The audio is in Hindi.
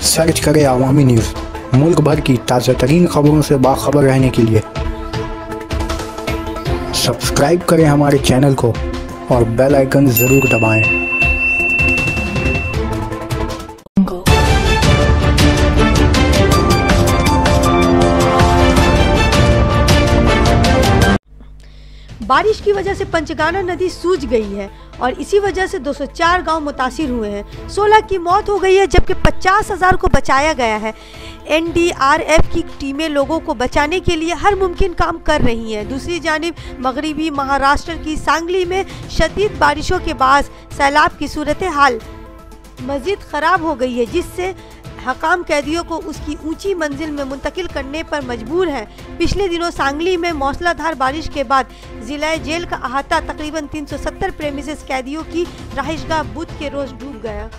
सर्च करें अवामी न्यूज़। मुल्क भर की ताज़ा तरीन खबरों से बाखबर रहने के लिए सब्सक्राइब करें हमारे चैनल को और बेल आइकन ज़रूर दबाएं। बारिश की वजह से पंचगाना नदी सूज गई है और इसी वजह से 204 गांव मुतासिर हुए हैं। 16 की मौत हो गई है जबकि 50,000 को बचाया गया है। NDRF की टीमें लोगों को बचाने के लिए हर मुमकिन काम कर रही हैं। दूसरी जानिब मगरबी महाराष्ट्र की सांगली में शदीद बारिशों के बाद सैलाब की सूरत हाल मज़ीद ख़राब हो गई है, जिससे हकाम कैदियों को उसकी ऊंची मंजिल में मुंतकिल करने पर मजबूर हैं। पिछले दिनों सांगली में मौसलाधार बारिश के बाद जिला जेल का अहाता तकरीबन 370 प्रेमिसेस कैदियों की रहायशगाह बुध के रोज डूब गया।